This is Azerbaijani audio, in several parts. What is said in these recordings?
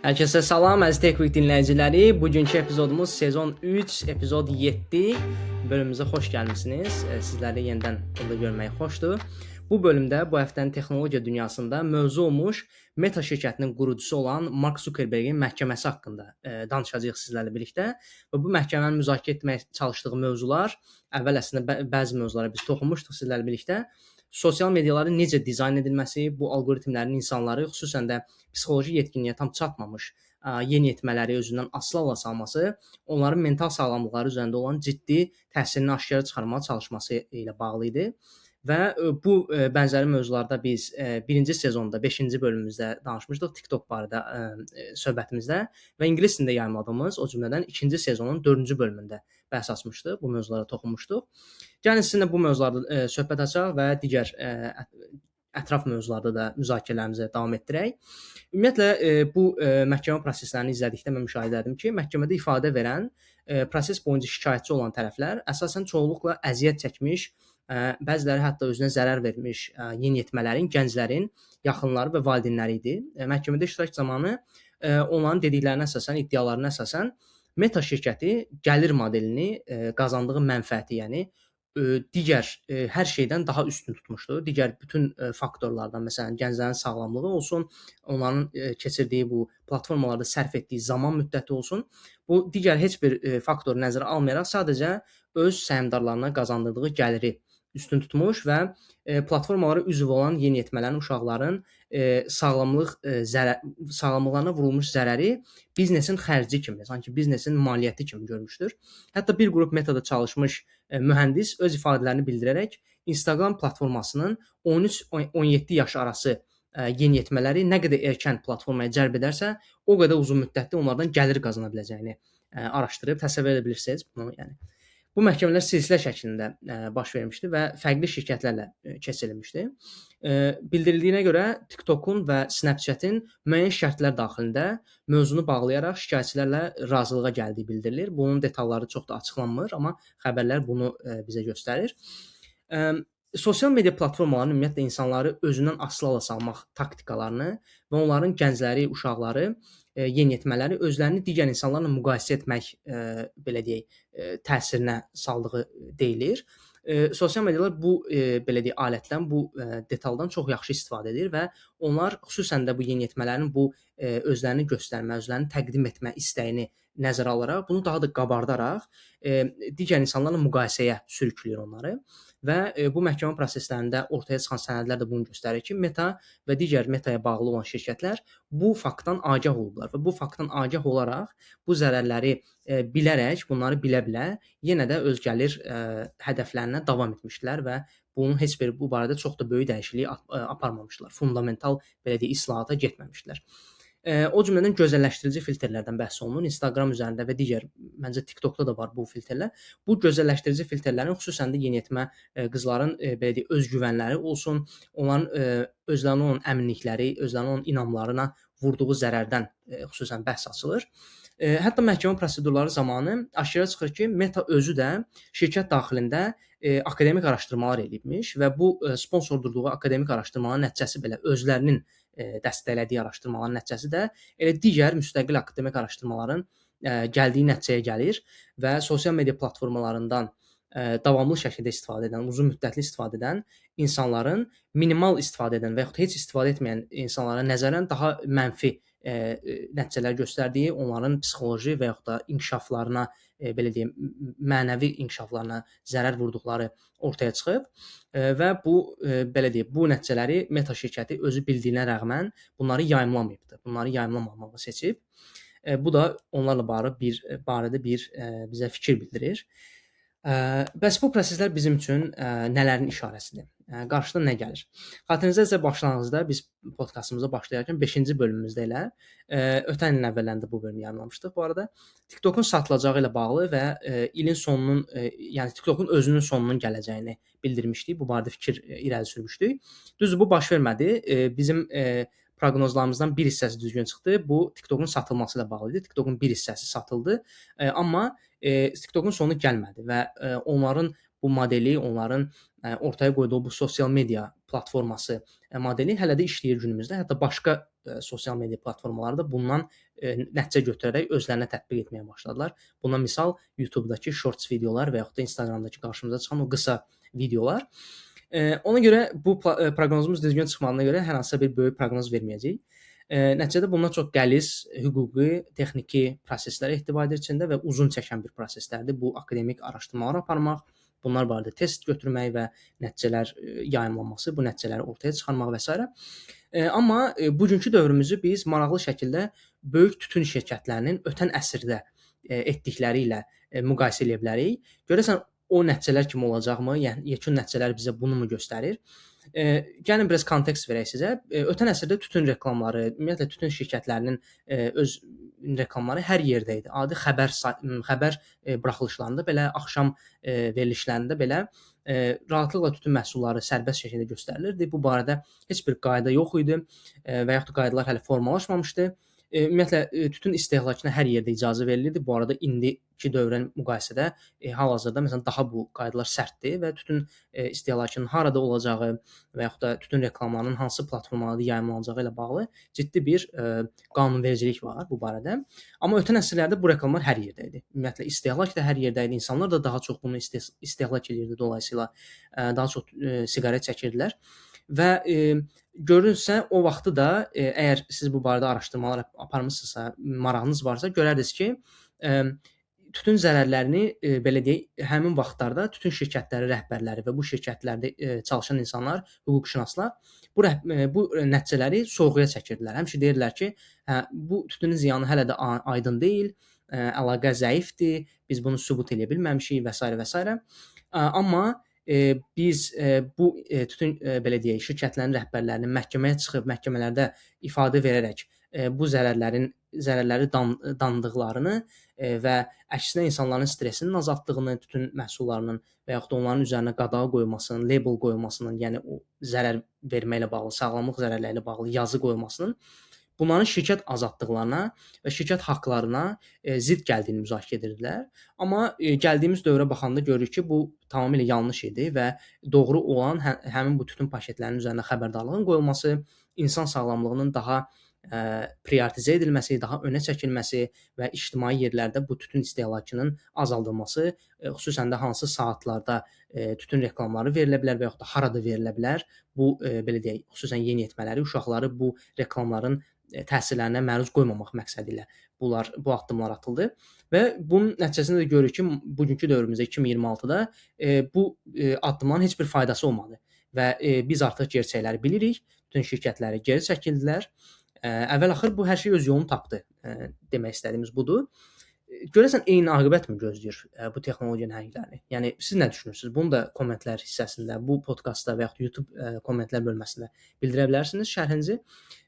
Herkese salam, əziz TechWeek dinləyiciləri. Bugünkü epizodumuz sezon 3, epizod 7 bölümümüzə xoş gəlmisiniz. Sizləri yenidən burada görmək xoşdur. Bu bölümdə bu həftənin texnologiya dünyasında mövzu olmuş Meta şirkətinin qurucusu olan Mark Zuckerbergin məhkəməsi haqqında danışacağıq sizlərlə birlikdə. Və bu məhkəmənin müzakirə etmək çalışdığı mövzular, əvvəl əslində bəzi mövzulara biz toxunmuşduq sizlərlə birlikdə. Sosial mediaların necə dizayn edilməsi, bu alqoritmlərin insanları, xüsusən də psixoloji yetkinliyə tam çatmamış yeniyetmələri özündən asılı salması, onların mental sağlamlıqları üzərində olan ciddi təsirini aşkara çıxarmağa çalışması ilə bağlı idi. Və bu bənzəri mövzularda biz 1-ci sezonda 5-ci bölümümüzdə danışmışdıq TikTok barədə söhbətimizdə və ingilis dilində yayımladığımız, o cümlədən 2-ci sezonun 4-cü bölümündə bəhs açmışdıq. Bu mövzulara toxunmuşduq. Gəlin sizinlə bu mövzularda söhbət açaq və digər ətraf mövzularda da müzakirələrimizə davam etdirək. Ümumiyyətlə bu məhkəmə proseslərini izlədikdə mən müşahidə etdim ki, məhkəmədə ifadə verən, proses boyunca şikayətçi olan tərəflər əsasən çoxluqla əziyyət çəkmiş, bəziləri hətta özünə zərər vermiş yeniyetmələrin, gənclərin yaxınları və valideynləri idi. Məhkəmədə iştirak zamanı onların dediklərinə əsasən, iddialarına əsasən Meta şirkəti gəlir modelini, qazandığı mənfəəti, yəni digər hər şeydən daha üstün tutmuşdu. Digər bütün faktorlardan, məsələn, gənclərin sağlamlığı olsun, onların keçirdiyi bu platformalarda sərf etdiyi zaman müddəti olsun, bu digər heç bir faktoru nəzərə almayaraq sadəcə öz səhmdarlarına qazandırdığı gəliri üstün tutmuş və platformalara üzv olan yeniyetmələrin, uşaqların sağlamlıqlarına vurulmuş zərəri biznesin xərci kimi, sanki biznesin maliyyəti kimi görmüşdür. Hətta bir qrup Metada çalışmış mühəndis öz ifadələrini bildirərək Instagram platformasının 13-17 yaş arası yeniyetmələri nə qədər erkən platformaya cəlb edərsə, o qədər uzun müddətli onlardan gəlir qazana biləcəyini araşdırıb təsəvvür edə bilirsiniz bunu, yəni. Bu məhkəmələr silsilə şəklində baş vermişdi və fərqli şirkətlərlə keçirilmişdi. Bildirildiyinə görə TikTokun və Snapchat'in müəyyən şərtlər daxilində mövzunu bağlayaraq şikayətçilərlə razılığa gəldiyi bildirilir. Bunun detalları çox da açıqlanmır, amma xəbərlər bunu bizə göstərir. Sosial media platformalarının ümumiyyətlə insanları özündən asılı salmaq taktikalarını və onların gəncləri, uşaqları, yeniyetmələri özlərini digər insanlarla müqayisə etmək, belə deyək, təsirinə saldığı deyilir. Sosial medialar bu belə deyək alətdən, bu detaldan çox yaxşı istifadə edir və onlar xüsusən də bu yeniyetmələrin bu özlərini göstərmə, özlərini təqdim etmə istəyini nəzərə alaraq, bunu daha da qabardaraq digər insanlarla müqayisəyə sürükləyir onları və bu məhkəmə proseslərində ortaya çıxan sənədlər də bunu göstərir ki, Meta və digər Metaya bağlı olan şirkətlər bu faktdan agah olublar və bu faktdan agah olaraq bu zərərləri bilərək, bunları bilə-bilə yenə də öz gəlir hədəflərinə davam etmişdilər və bunun heç bir bu barədə çox da böyük dəyişiklik aparmamışdılar. Fundamental belə deyək islahata getməmişdilər. O cümlədən gözəlləşdirici filtrlərdən bəhs olunur. Instagram üzərində və digər, məncə TikTokda da var bu filtrlər. Bu gözəlləşdirici filtrlərin xüsusən də yeniyetmə qızların belə deyək özgüvənləri olsun, onların özlərinə olan əminlikləri, özlərinə olan inamlarına vurduğu zərərdən xüsusən bəhs açılır. Hətta məhkəmə prosedurları zamanı aşkara çıxır ki, Meta özü də şirkət daxilində akademik araşdırmalar edibmiş və bu sponsordurduğu akademik araşdırmaların nəticəsi belə özlərinin dəstəklədiyi araşdırmaların nəticəsi də elə digər müstəqil akademik araşdırmaların gəldiyi nəticəyə gəlir və sosial media platformalarından davamlı şəkildə istifadə edən, uzun müddətli istifadə edən insanların minimal istifadə edən və yaxud heç istifadə etməyən insanlara nəzərən daha mənfi nəticələr göstərdiyi, onların psixoloji və yaxud da inkişaflarına, belə deyim, mənəvi inkişaflarına zərər vurduqları ortaya çıxıb və bu belə deyim, bu nəticələri Meta şirkəti özü bildiyinə rəğmən bunları yayımlamayıbdı. Bunları yayımlamamağı seçib. Bu da onlarla barədə bir bizə fikir bildirir. Bəs bu proseslər bizim üçün nələrin işarəsidir? Qarşıda nə gəlir? Xatırınızdadsa başlanğıcda biz podkastımıza başlayarkən 5-ci bölümümüzdə elə ötən ilin əvvəllərində bu bölümü yayımlamışdıq. Bu arada TikTokun satılacağı ilə bağlı və ilin sonunun, yəni TikTokun özünün sonunun gələcəyini bildirmişdik. Bu barədə fikir irəli sürmüşdük. Düzdür, bu baş vermədi. Bizim proqnozlarımızdan bir hissəsi düzgün çıxdı. Bu TikTokun satılması ilə bağlı idi. TikTokun bir hissəsi satıldı. Amma TikTokun sonu gəlmədi və onların bu modeli, onların ortaya qoyduğu bu sosial media platforması modeli hələ də işləyir günümüzdə. Hətta başqa sosial media platformaları da bundan nəticə götürərək özlərinə tətbiq etməyə başladılar. Buna misal YouTube-dakı shorts videolar və yaxud da Instagram-dakı qarşımıza çıxan o qısa videolar. Ona görə bu proqnozumuz düzgün çıxmadığına görə hər hansısa bir böyük proqnoz verməyəcəyik. Nəticədə bundan çox qəliz, hüquqi, texniki proseslər ehtiva edir içində və uzun çəkən bir proseslərdir. Bu akademik araşdırmalar aparmaq, bunlar barədə test götürmək və nəticələr yayımlanması, bu nəticələri ortaya çıxarmaq və s. Amma bugünkü dövrümüzü biz maraqlı şəkildə böyük tütün şirkətlərinin ötən əsrdə etdikləri ilə müqayisə edə bilərik. Görəsən o nəticələr kimi olacaqmı? Yəni yekun nəticələr bizə bunu mu göstərir? Gəlin biraz kontekst verək sizə. Ötən əsrdə tütün reklamları, ümumiyyətlə tütün şirkətlərinin öz reklamları hər yerdə idi. Adi xəbər buraxılışlarında belə, axşam verilişlərində belə rahatlıqla tütün məhsulları sərbəst şəkildə göstərilirdi. Bu barədə heç bir qayda yox idi və yaxud da qaydalar hələ formalaşmamışdı. Ümumiyyətlə tütün istehlakına hər yerdə icazə verilirdi. Bu arada indiki dövrə müqayisədə hal-hazırda məsələn daha bu qaydalar sərtdir və tütün istehlakının harada olacağı və yaxud da tütün reklamlarının hansı platformalarda yayımlanacağı ilə bağlı ciddi bir qanunvericilik var bu barədə. Amma ötən əsrlərdə bu reklamlar hər yerdə idi. Ümumiyyətlə istehlak da hər yerdə idi. İnsanlar da daha çox bunu istehlak edirdi. Dolayısıyla daha çox siqaret çəkirdilər və görünsə o vaxtı da əgər siz bu barədə araşdırmalar aparmısınızsa, marağınız varsa görərdiniz ki, tütün zərərlərini belə deyək, həmin vaxtlarda tütün şirkətləri rəhbərləri və bu şirkətlərdə çalışan insanlar, hüquqşünaslar bu nəticələri sorğuya çəkirdilər. Həmişə deyirlər ki, bu tütünün ziyanı hələ də aydın deyil, əlaqə zəifdir, biz bunu sübut edə bilməmişik və s. və s. Amma biz bu tütün belə deyək, şirkətlərin rəhbərlərinin məhkəməyə çıxıb məhkəmələrdə ifadə verərək bu zərərləri dandıqlarını və əksinə insanların stressinin azaltdığını, tütün məhsullarının və yaxud da onların üzərinə qadağa qoyulmasının, label qoyulmasının, yəni o zərər verməklə bağlı, sağlamlıq zərərləri ilə bağlı yazı qoyulmasının bunların şirkət azadlıqlarına və şirkət haqqlarına zidd gəldiyini müzakirə edirdilər. Amma gəldiyimiz dövrə baxanda görürük ki, bu tamamilə yanlış idi və doğru olan həmin bu tütün paketlərinin üzərində xəbərdarlığın qoyulması, insan sağlamlığının daha prioritizə edilməsi, daha önə çəkilməsi və ictimai yerlərdə bu tütün istehlakının azaldılması, xüsusən də hansı saatlarda tütün reklamları verilə bilər və yaxud da harada verilə bilər. Bu belə deyək, xüsusən yeniyetmələri, uşaqları bu reklamların təsirlərinə məruz qoymamaq məqsədi ilə bu addımlar atıldı və bunun nəticəsində də görürük ki, bugünkü dövrümüzdə 2026-da bu addımların heç bir faydası olmadı və biz artıq gerçəkləri bilirik. Bütün şirkətləri geri çəkildilər. Əvvəl-axır bu hər şey öz yolunu tapdı. Demək istədiyimiz budur. Görəsən eyni aqibət mi gözləyir bu texnologiya nəhənglərini? Yəni siz nə düşünürsünüz? Bunu da kommentlər hissəsində, bu podkastda və yaxud YouTube kommentlər bölməsində bildirə bilərsiniz şərhinizi.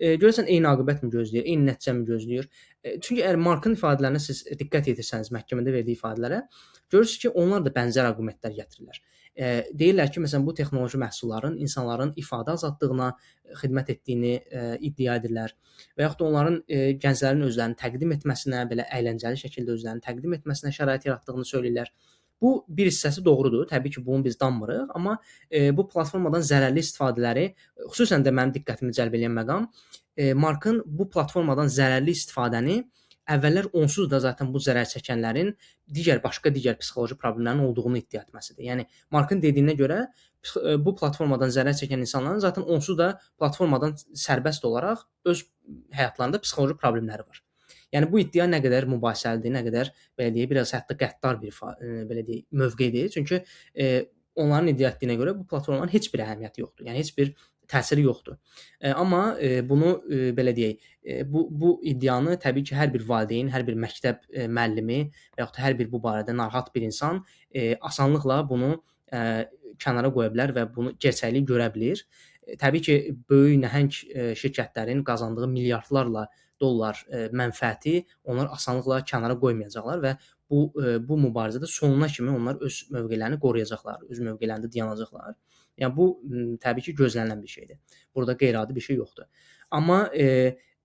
Görəsən eyni aqibət mi gözləyir? Eyni nəticə mi gözləyir? Çünki əgər Markın ifadələrinə siz diqqət yetirsəniz, məhkəmədə verdiyi ifadələrə, görürsüz ki, onlar da bənzər arqumentlər gətirirlər. Deyirlər ki, məsələn, bu texnoloji məhsulların insanların ifadə azadlığına xidmət etdiyini iddia edirlər və yaxud da onların gənclərin özlərini təqdim etməsinə, belə əyləncəli şəkildə özlərini təqdim etməsinə şərait yaratdığını söyləyirlər. Bu bir hissəsi doğrudur. Təbii ki, bunu biz danmırıq, amma bu platformadan zərərli istifadələri, xüsusən də mənim diqqətimi cəlb edən məqam Markın bu platformadan zərərli istifadəni əvvəllər onsuz da zaten bu zərər çəkənlərin başqa digər psixoloji problemlərin olduğunu iddia etməsidir. Yəni Markın dediyinə görə bu platformadan zərər çəkən insanların zaten onsuz da platformadan sərbəst olaraq öz həyatlarında psixoloji problemləri var. Yəni bu iddia nə qədər mübahisəlidir, nə qədər belə deyək, biraz hətta qəddar bir belə deyək, mövqedir. Çünki onların iddia etdiyinə görə bu platformaların heç bir əhəmiyyəti yoxdur. Yəni heç bir təsiri yoxdur. Amma bunu belə deyək, bu iddianı təbii ki, hər bir valideyn, hər bir məktəb müəllimi və yaxud da hər bir bu barədə narahat bir insan asanlıqla bunu kənara qoya bilər və bunu gerçəkliyi görə bilir. Təbii ki, böyük nəhəng şirkətlərin qazandığı milyardlarla dollar mənfəəti onlar asanlıqla kənara qoymayacaqlar və bu mübarizədə sonuna kimi onlar öz mövqelərini qoruyacaqlar, öz mövqelərində dayanacaqlar. Yəni bu təbii ki, gözlənilən bir şeydir. Burada qeyri-adi bir şey yoxdur. Amma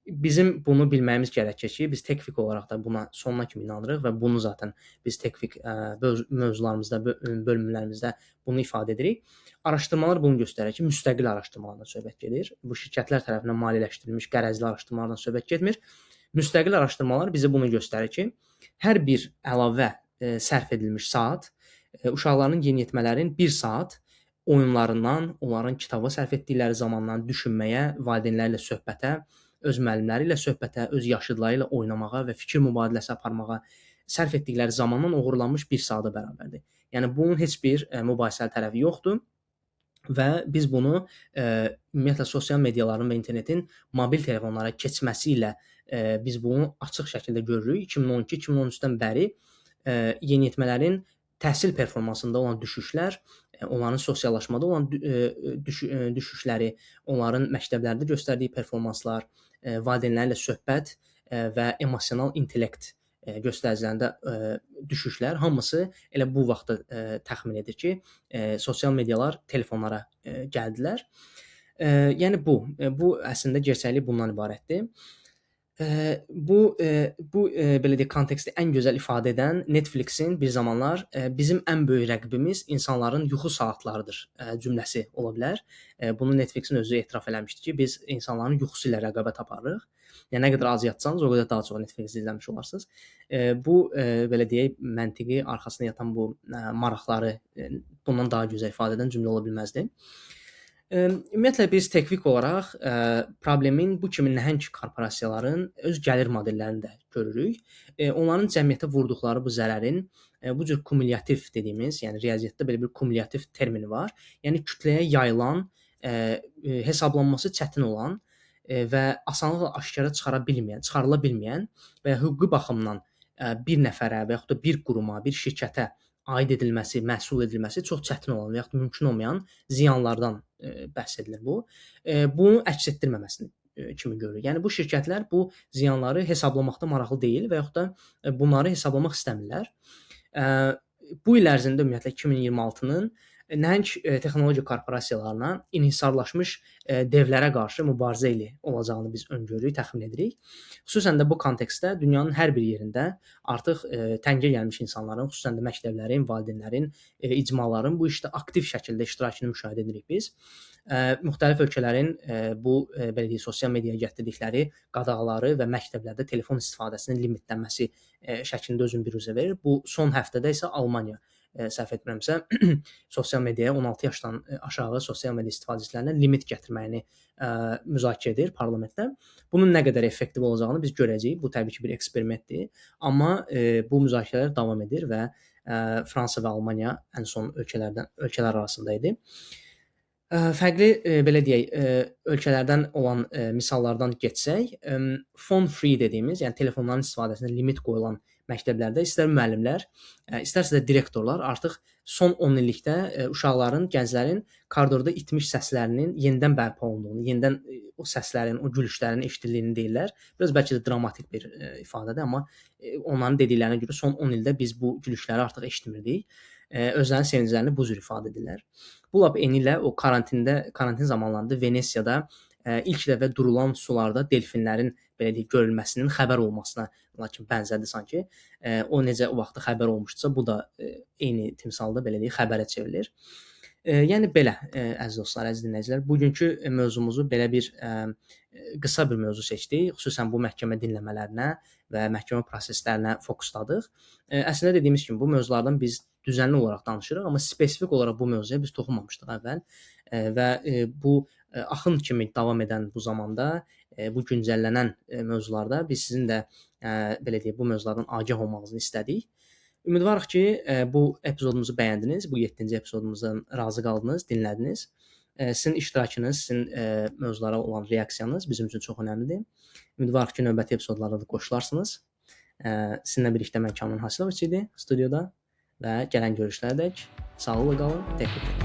bizim bunu bilməyimiz gərəkir ki, biz Techfix olaraq da buna sonuna kimi inanırıq və bunu zaten biz Techfix mövzularımızda, bölümlərimizdə bunu ifadə edirik. Araşdırmalar bunu göstərir ki, müstəqil araşdırmalardan söhbət gedir. Bu şirkətlər tərəfindən maliyyələşdirilmiş qərəzli araşdırmalardan söhbət getmir. Müstəqil araşdırmalar bizə bunu göstərir ki, hər bir əlavə sərf edilmiş saat uşaqların yeniyetmələrin 1 saat oyunlarından, onların kitaba sərf etdikləri zamandan düşünməyə, valideynlərlə söhbətə, öz müəllimləri ilə söhbətə, öz yaşıdları ilə oynamağa və fikir mübadiləsi aparmağa sərf etdikləri zamandan oğurlanmış 1 saata bərabərdir. Yəni bunun heç bir mübahisəli tərəfi yoxdur və biz bunu ümumiyyətlə sosial mediaların və internetin mobil telefonlara keçməsi ilə biz bunu açıq şəkildə görürük. 2012-2013-dən bəri yeniyetmələrin təhsil performansında olan düşüşlər, onların sosiallaşmada olan düşüşləri, onların məktəblərdə göstərdiyi performanslar, valideynlərlə söhbət və emosional intellekt göstəricilərində düşüşlər hamısı elə bu vaxtda təxmin edir ki, sosial medialar telefonlara gəldilər. Yəni bu əslində gerçəklik bundan ibarətdir. Bu belə deyək, konteksti ən gözəl ifadə edən Netflixin bir zamanlar bizim ən böyük rəqibimiz insanların yuxu saatlarıdır cümləsi ola bilər. Bunu Netflixin özü etiraf eləmişdi ki, biz insanların yuxusu ilə rəqabət aparırıq. Yəni nə qədər az yatsanız, o qədər daha çox Netflix izləmiş olarsınız. Bu belə deyək, məntiqi arxasında yatan bu maraqları bundan daha gözəl ifadə edən cümlə ola bilməzdi. Ümumiyyətlə biz tekvik olaraq problemin bu kimi nəhəng korporasiyaların öz gəlir modellərində görürük. Onların cəmiyyətə vurduqları bu zərərin bu cür kumulyativ dediyimiz, yəni riyaziyyatda belə bir kumulyativ termini var. Yəni kütləyə yayılan, hesablanması çətin olan və asanlıqla aşkara çıxarıla bilməyən və hüquqi baxımdan bir nəfərə və yaxud da bir quruma, bir şirkətə aid edilməsi, məhsul edilməsi çox çətin olan və yaxud mümkün olmayan ziyanlardan bəhs edilir bu. Bunu əks etdirməməsini kimi görürük. Yəni bu şirkətlər bu ziyanları hesablamaqda maraqlı deyil və yaxud da bunları hesablamaq istəmirlər. Bu il ərzində ümumiyyətlə 2026-nın nəhəng texnologiya korporasiyalarına inhisarlaşmış devlərə qarşı mübarizə ilə olacağını biz öngörürük, təxmin edirik. Xüsusən də bu kontekstdə dünyanın hər bir yerində artıq təngə gəlmiş insanların, xüsusən də məktəblərin, valideynlərin, icmaların bu işdə aktiv şəkildə iştirakını müşahidə edirik biz. Müxtəlif ölkələrin bu belə deyək, sosial mediaya gətirdikləri qadağaları və məktəblərdə telefon istifadəsinin limitlənməsi şəklində özünü biruzə verir. Bu son həftədə isə Almaniya səhv etmirəmsə, sosial mediaya 16 yaşdan aşağı sosial media istifadəçilərinə limit gətirməyini müzakirə edir parlamentdə. Bunun nə qədər effektiv olacağını biz görəcəyik. Bu təbii ki, bir eksperimentdir. Amma bu müzakirələr davam edir və Fransa və Almaniya ən son ölkələr arasında idi. Fərqli belə deyək, ölkələrdən olan misallardan keçsək, phone free dediyimiz, yəni telefonların istifadəsinə limit qoyulan məktəblərdə istər müəllimlər, istərsə də direktorlar artıq son 10 illikdə uşaqların, gənclərin koridorda itmiş səslərinin yenidən bərpa olunduğunu, yenidən o səslərin, o gülüşlərin eşidildiyini deyirlər. Biraz bəlkə də dramatik bir ifadədir, amma onların dediklərinə görə son 10 ildə biz bu gülüşləri artıq eşitmirdik. Özlərinin sevinclərini bu cür ifadə edirlər. Bu lap eynilə o karantin zamanlarında Venesiyada ilk dəfə durulan sularda delfinlərin belə deyək görülməsinin xəbər olmasına lakin bənzədir sanki. O necə o vaxtda xəbər olmuşdusa, bu da eyni timsalda belə deyək xəbərə çevrilir. Yəni belə əziz dostlar, əziz dinləyicilər, bugünkü mövzumuzu belə bir qısa bir mövzu seçdik. Xüsusən bu məhkəmə dinləmələrinə və məhkəmə proseslərinə fokusladıq. Əslində dediyimiz kimi bu mövzulardan biz düzənli olaraq danışırıq, amma spesifik olaraq bu mövzuya biz toxunmamışdıq əvvəl və bu axın kimi davam edən bu zamanda, bu güncəllənən mövzularda biz sizin də belə deyək, bu mövzulardan agah olmağınızı istədik. Ümidvarıq ki, bu epizodumuzu bəyəndiniz, bu 7-ci epizodumuzdan razı qaldınız, dinlədiniz. Sizin iştirakınız, sizin mövzulara olan reaksiyanız bizim üçün çox önəmlidir. Ümidvarıq ki, növbəti epizodlarda da qoşularsınız. Sizinlə birlikdə mən Kamran Hasiloviç idi studiyada və gələn görüşlərədək sağlıqla qalın, təşəkkür edirəm.